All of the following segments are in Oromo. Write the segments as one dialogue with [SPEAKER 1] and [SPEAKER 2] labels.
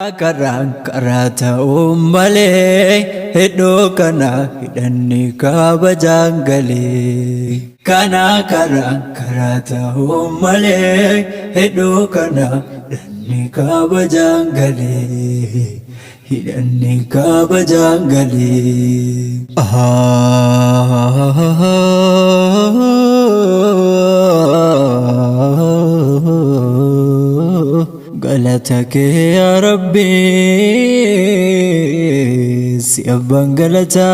[SPEAKER 1] Karaan karaa malee hedduu kana hidhanni kabajaan galee. Kana karaan karaa malee hedduu kana hidhanni kabajaan galee. Hidhanni kabajaan galee. Galata kee yaa Rabbi si abbaan galataa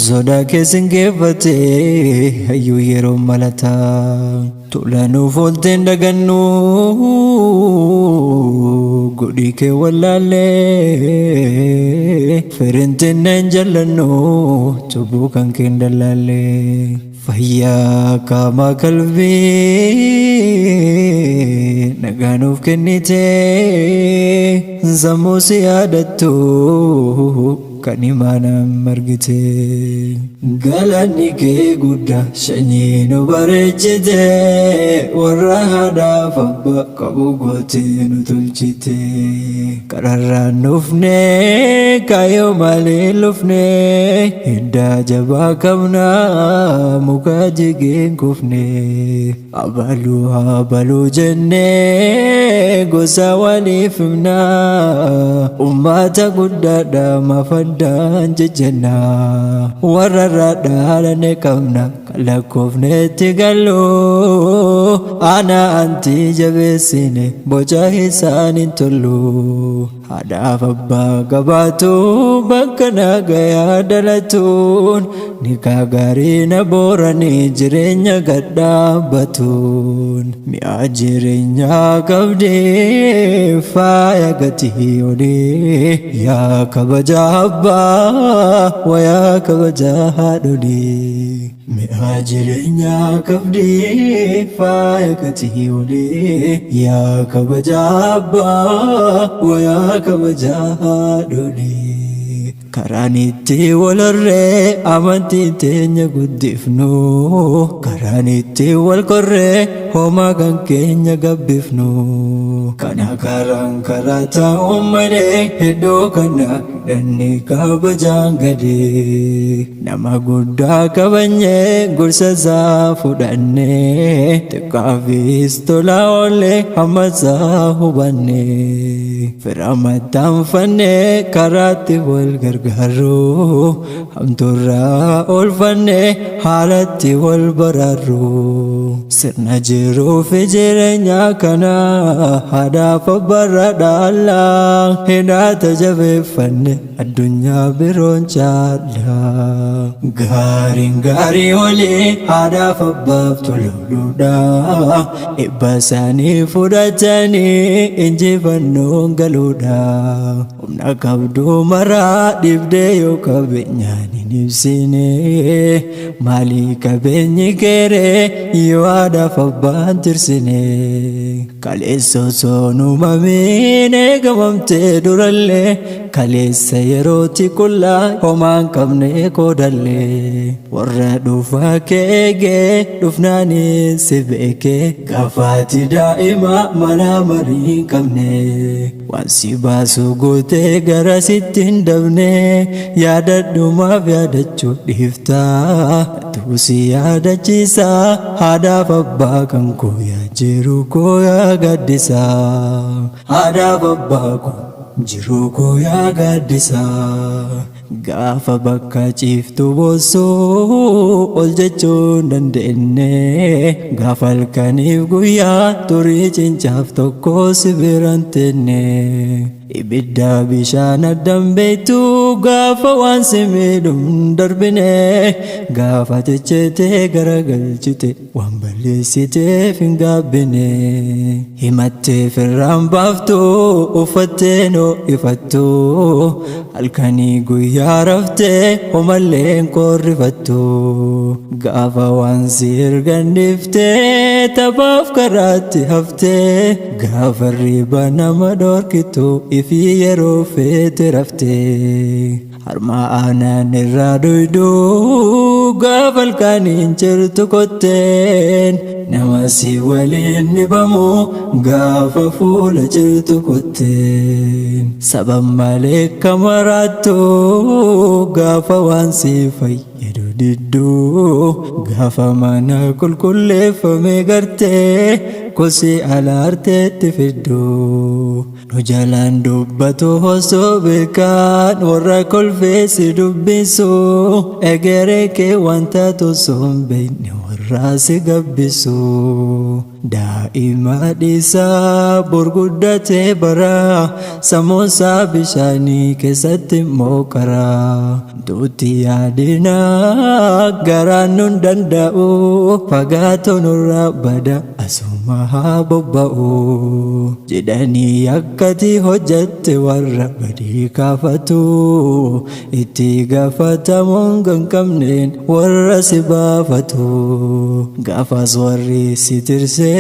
[SPEAKER 1] sodaa keessan geeffatee hayyuu yeroo malataa tolanuuf oolteen dagannu godhii kee wallaallee firintinna hin jallannu cubbuu kan kee hin dallaallee fayyaa qaamaa qalbii nagaanuuf kennite sammuu si yaadattu kan imaanaan margite galanni kee guddaa shanyii nu bareechite warra haadhaaf abbaa qabu gootee nu tolchite kararraan dhufne kaayyoo malee lufne hiddaa jabaa qabna muka jigeen kufne abaluu jenne gosa waliif himna ummata guddaadha mafaddaan jejjenna warra raadhaalane qabna kalakkoofneetti gallu ana anti jabeessine boca isaan hin tollu haadhaaf abbaa qabaatu bakka nagayaa dhalatuun nikaa gaarii na booranii jireenya gadhaabbatuun mi'a jireenyaa qabdee faaya gatii olii yaa kabaja abbaa wayaa kabaja haadholii mi'a jireenyaa qabdee faaya gatii olii yaa kabaja abbaa wayaa kabaja haadholii karaan itti wal horree amantii teenya guddifnu karaan itti wal korree homaa kan keenya gabbifnu kana karaan karaa ta'uu malee hedduu kana hidhanni kabajaan galee nama guddaa kabanyee gorsa isaa fudhannee xiqqaafis tolaa oollee hamma isaa hubannee fira maxxanfannee karaatti wal gargaaru hamtuurraa oolfannee haalatti wal baraarru sirna jiruufi jireenya kana haadhaaf abbaarra dhaalaa hidhaata jabeeffanne addunyaa biroon caala gaariin gaarii olii haadhaaf abbaaf tololuudha eebba isaanii fudhatanii injifannoon galuudha humna qabduu maraa dhibdee yoo qabeenyaan hin ibsine maalii qabeenyi keeree yoo haadhaaf abbaan tirsine kaleessa osoo nuumamiin eegamamtee durallee kaleessa yerootti qullaa homaan qabne koodallee warra dhufaa keegee dhufnaanii si beekee gaafaati daa'ima mana marii qabne waan si baasu gootee gara sitti hin dabne yaadadhumaaf yaadachuu dhiiftaa tuusi yaadachiisa haadhaaf abbaa kan koo yaa jiru koo yaa gaddisa haadhaaf abbaa koo jiru koo yaa gaddisa gaafa bakka ciiftu boosoo ol jechuun dandeenye gaafa halkaniif guyyaa turii cincaaf tokko si biraan teenne ibidda bishaan addan beektu gaafa waan si miidhum darbine gaafa ticheetee garagalchite waan balleessiteef hin gaabbine himattee firraan baaftu uffattee noo ifattu halkanii guyyaa raftee homallee hin qorrifattu gaafa waan si erganniftee taphaaf karaatti haftee gaafa riba nama dhorkitu ifi yeroo feete raftee harma aanaan irraa dhoyduu gaafa halkaniin jirtu kotteen nama si waliin dhibamu gaafa fuula jirtu kotteen sabab malee kamaraattu gaafa waan si fayyadu didduu gaafa mana qulqulleeffame gartee kosi alaarteetti fidduu nu jalaan dubbatu osoo beekaan warra kolfeessi dubbisu egeree kee wanta tosoo hin beekne warra si gabbisu daa'ima dhiisaa burguddatee bara samoonsaa bishaanii keessatti mooqaraa duuti yaadinaa garaan nun danda'u fagaatoo nurraa bada asuma haa bobba'u jedhanii akkati hojjette warra badii kaafatu itti gaafatamuun kan qabneen warra si baafatu gaafas warri si tirsee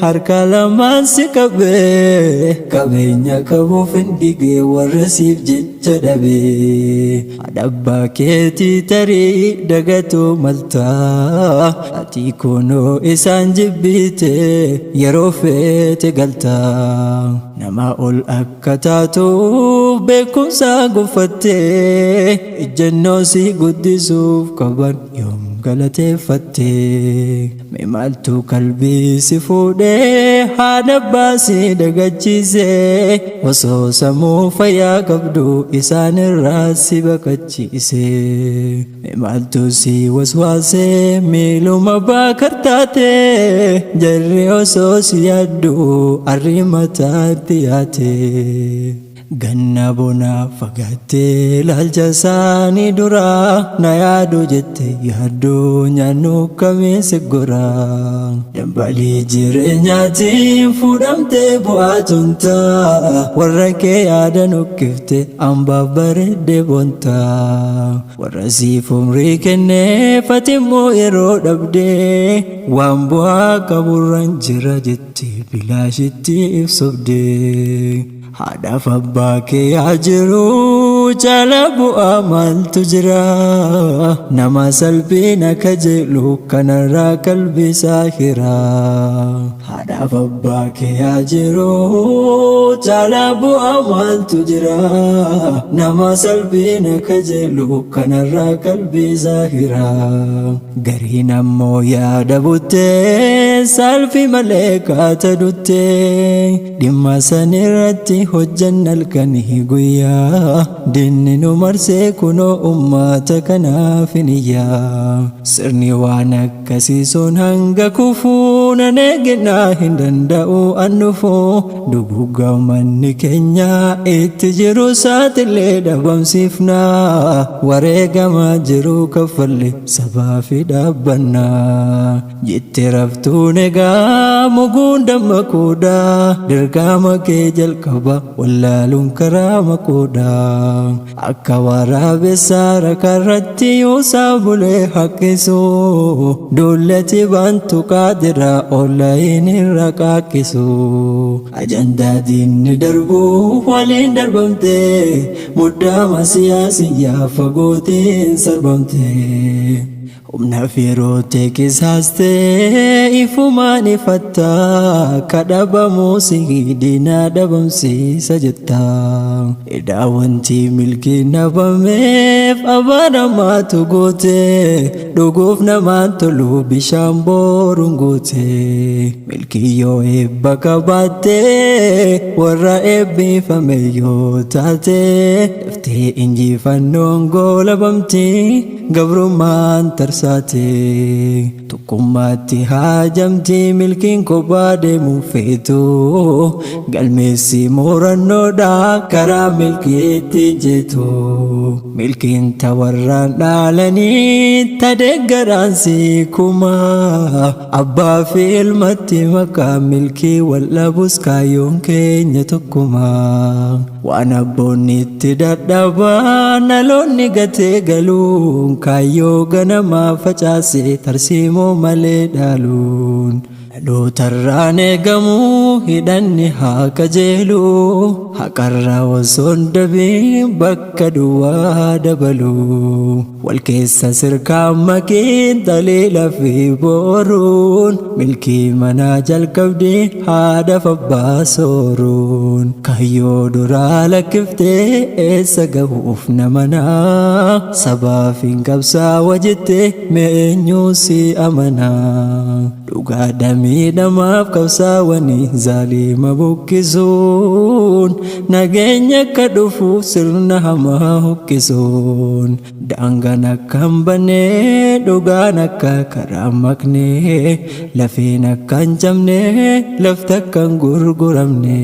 [SPEAKER 1] harka lamaan si qabee qabeenya qabuuf hin dhigee warra siif jecha dhabee adhabbaa keetii tarii dagatu maltaa ati kunoo isaan jibbite yeroo feete galtaa nama ol akka taatuuf beekumsa gonfattee ejjennoo si guddisuuf qaban yoom galateeffattee maaltu qalbii si fuudhee haadha baasii dagachiisee osoo sammuu fayyaa qabdu isaan irraa si baqachiisee maaltu si waswaasee miiluma baakartaatee jarri osoo si yaaddu arri mataatti yaatee ganna bona fagaattee ilaalcha isaanii duraa na yaadu jette yaaddu nyaannu kamiinsi goraa dambalii jireenyaatiin fuudhamtee bu'aatuun ta'a warra kee yaada nukkifte ambaaf bareedde boontaa warra siif umrii kenneef ati immoo yeroo dhabdee waan bu'aa qaburran jira jette bilaashitti ibsobdee haadhaaf abbaa kee haa jiru jaala bu'aa maaltu jira nama salphina kajeelu kanarraa qalbii isaa hiraa haadhaaf abbaa kee haa jiru jaala bu'aa maaltu jira nama salphina kajeelu kanarraa qalbii isaa hiraa gariin ammoo yaada buttee salphii malee kaata duttee dhimma sanirratti hojjan halkanii guyyaa dinni nu marsee kunoo ummata kanaaf hin iyyaa sirni waan akkasiisuun hanga kufuu nan eeginaa hin danda'u annufuu duguggaa manni keenya itti jiru saatillee dhabamsiifnaa wareegamaa jiru kaffalle sabaa fi dhaabbannaa jettee raftuun egaa muguun dammaquudha dirqama kee jalqaba wallaaluun karaa maquudha akka waraabessaa rakarratti yuusaa bulee haqqisu dulleti bantu qaadira ollayin irra qaaqqisu ajandaa diinni darbuu waliin darbamte muddama siyaasiyyaa fagootiin sarbamte humna firoottee qisaastee ifumaan ifattaa kadhabamuu siidinaa dhabamsiisa jettaa edaa wanti milkii nabameef abaaramaatu goote dhuguuf namaan tolu bishaan booruun goote milkii yoo eebba qabaattee warra eebbifame yoo taate daftee injifannoon goolabamti gabrummaan tarsaate tokkummaatti haajamti milkiin kophaa deemuu feetu galmeessi muurannoodha karaa milkiitti jeetu milkiin tawarraan dhaalanii tadeeggaraansi kuma abbaa fi ilmatti makaa milkii wallabus kaayyoon keenya tokkuma waan abboonni itti dadhabaan dhaloonni gatee galuun kaayyoo ganamaa facaase tarsiimoo malee dhaaluun Dhaloota eegamu hidhanni haa kajeelu haqarraa osoo hin dabiin bakka duwwaa dabalu wal keessa sirkaan makiin taleela fi booruun milkii manaa jalqabdee haadhaaf abbaa sooruun kayyoo duraa lakkiftee eessa gahuuf namanaa sabaaf hin qabsaawa jettee meenyuu si amanaa dhugaadha miidhamaaf qabsaawanii zaalima buqqisuun nageenya akka dhufuuf sirna hamaa huqqisuun daangaan akka hin bannee dhugaan akka karaa maknee lafeen akka hin cabne lafti akka hin gurguramne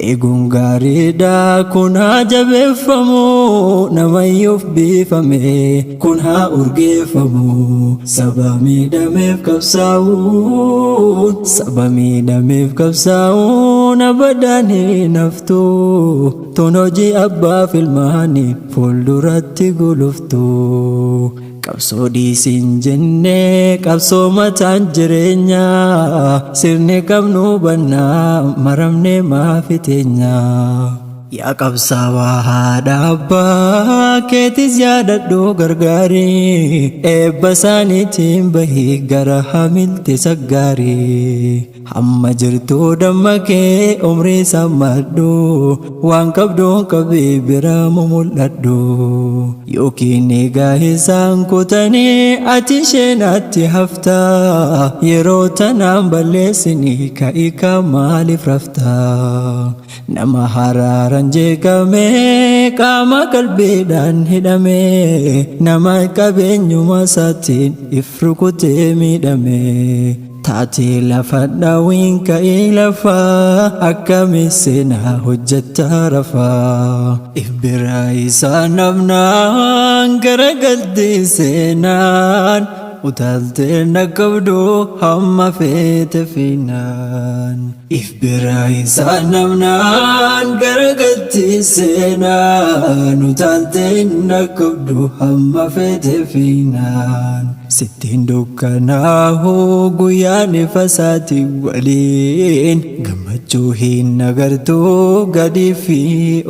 [SPEAKER 1] eeguun gaariidha kun haa jabeeffamu namayyuuf biifame kun haa urgeeffamu saba miidhameef qabsaa'uun saba miidhameef qabsaa'uun abadaan hin haftu tun hojii abbaaf ilmaanii fuulduratti guluftu qabsoo dhiisin jenne qabsoo mataan jireenya sirni qabnu bannaa maramne maafiteenya yaa qabsaawaa haadha abbaa keetis yaadadhu gargaarii eebba isaaniitiin bahii gara hamilti saggaarii hamma jirtuu dammaqee umrii sammadhu waan qabduun qabii bira mul'adhu yookiin egaa isaan kutanii ati isheenatti hafta yeroo tanaan balleessinii ka'iika maaliif rafta nama haraaran jeeqame qaama qalbiidhaan hidhame nama qabeenyuma isaatiin if rukutee miidhame taatee lafa dhaawiin ka'ee lafaa akkami seenaa hojjettaa rafaa if biraa isaa nafnaan garagaltii seenaan utaaltee naqabdu hamma feete fiinaan if biraa isaa nafnaan garagaltii seenaan utaaltee naqabdu hamma feete fiinaan sittiin dukkanaahu guyyaan ifa isaati waliin gammachuu hin agartuu gadii fi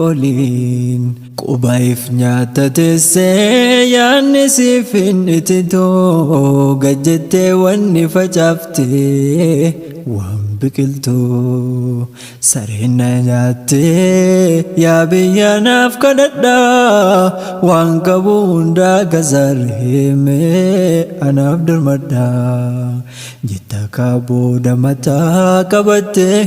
[SPEAKER 1] oliin qubaif nyaata teessee yaanni siif hin ititoo gajjettee wanni facaaftee waan biqiltuu sareen na nyaattee yaa biyya naaf kadhadhaa waan qabu hundaa gazarreemee anaaf dirmadhaa jetta kaabooda mataa qabattee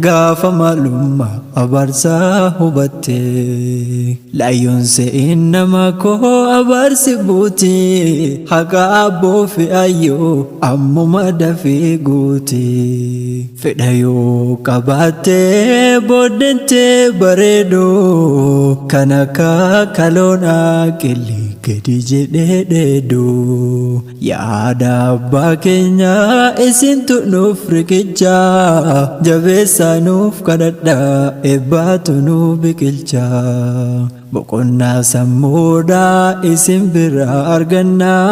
[SPEAKER 1] gaafa maalummaa abaarsaa hubattee laayyoon se'in nama koo abaarsi buutii haqa abboo fi ayyoo ammuma dafii guutii fedha yoo qabaattee booddentee bareedoo kan akka kaloonaa qilli gadi jedhee dheedoo yaada abbaa keenyaa isintu nuuf riqichaa jabeessaa nuuf kadhadhaa eebbaatu nu biqilchaa boqonnaa sammuudhaa isin biraa argannaa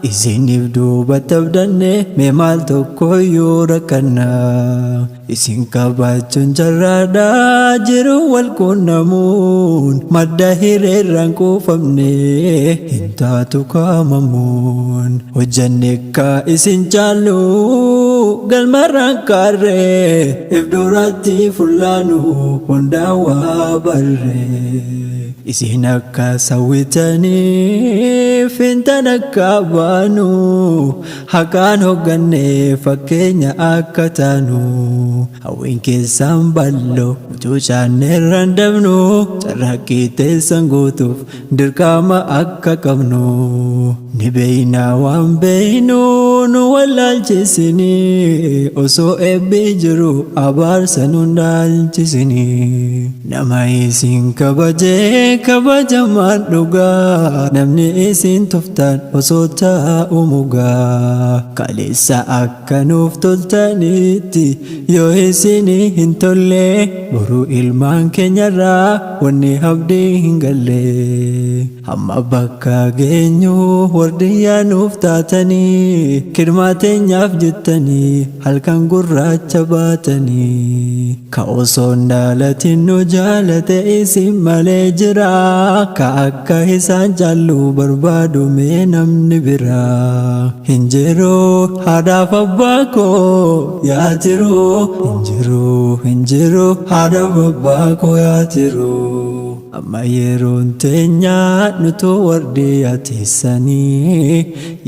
[SPEAKER 1] isiniif duubatti abdanne mee maal tokkoyyuu rakkannaa isin qabaachuun carraadhaa jiru wal quunnamuun madda hireerraan quufamne hin taatu kaamamuun hojjanne akka isin caallu galmarraan kaarree if duratti fullaanu hundaa waa barree isin akka sawwitaniif hintan akka baanu haqaan hogganne fakkeenya akka taanu hawwiin keessaan balloo mucuucaanneerraan dabnu carraaqqii teessan guutuuf dirqama akka qabnu ni beeynaa waan beeynu nu wallaalchisinii osoo eebbii jiru abaarsa nun dhaalchisinii nama isin kabajee kabajamaan dhugaa namni isin tuftaan osoo taa'u mugaa kaleessa akka nuuf toltanitti yoo isinii hin tolle boruu ilmaan keenyarraa wanni abdii hin galle hamma bakka geenyu wardiyyaa nuuf taatanii kirmaa teenyaaf jettanii halkan gurraacha baatanii ka osoo hin dhaalatin nu jaalate isin malee jira ka akka isaan jaallu barbaadu mee namni biraa hin jiru haadhaaf abbaa koo yaa jiru hin jiru haadhaaf abbaa koo yaa jiru amma yeroon teenyaa nutu wardii ateessanii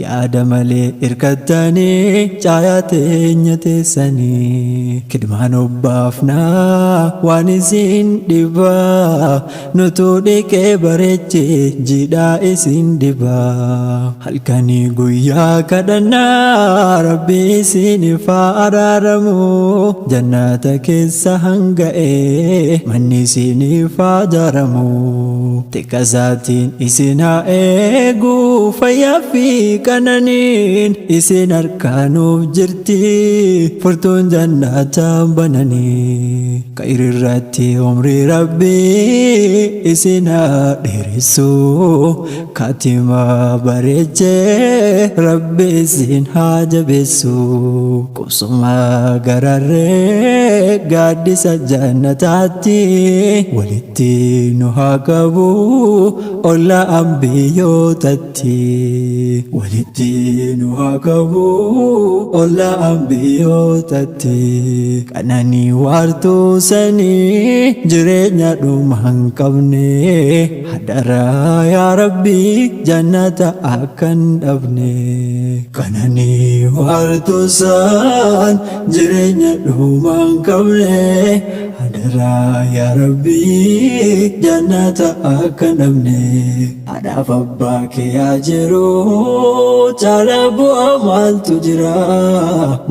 [SPEAKER 1] yaada malee irkattanii caayaa teenya teessanii kidmaan obbaafnaa waan isin dhibaa nutu dhiqee bareeche jidhaa isin dhibaa halkanii guyyaa kadhannaa rabbi isiniif araaramu jannata keessa hanga'ee manni isiniif ijaaramu Tikasaatiin isin haa eegu fayyaa fi qananiin isin harkaanuuf jirti furtuun jannataa bananii ka'ir irratti umrii rabbii isin haa dheeressu kaatimaa bareechee rabbi isin haa jabeessu qubsuma gararree gaaddisa jannataatti walitti nu haa qabu olla ambiyootatti walitti nu haa qabu olla ambiyootatti qananii waartuu sanii jireenya dhuma hin qabne hadaraa yaa rabbi jannata akkan dhabne qananii waartuu san jireenya dhuma hin qabne hadaraa yaa rabbi jannata akkan dhabne haadhaaf abbaa kee yaa jiru caalaa bu'aa maaltu jira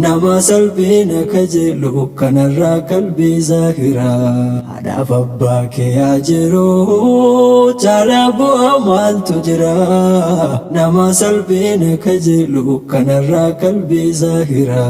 [SPEAKER 1] nama salphina kajeelu kanarraa qalbii zaahira haadhaaf abbaa kee yaa jiru caalaa bu'aa maaltu jira nama salphina kajeelu kanarraa qalbii zaahira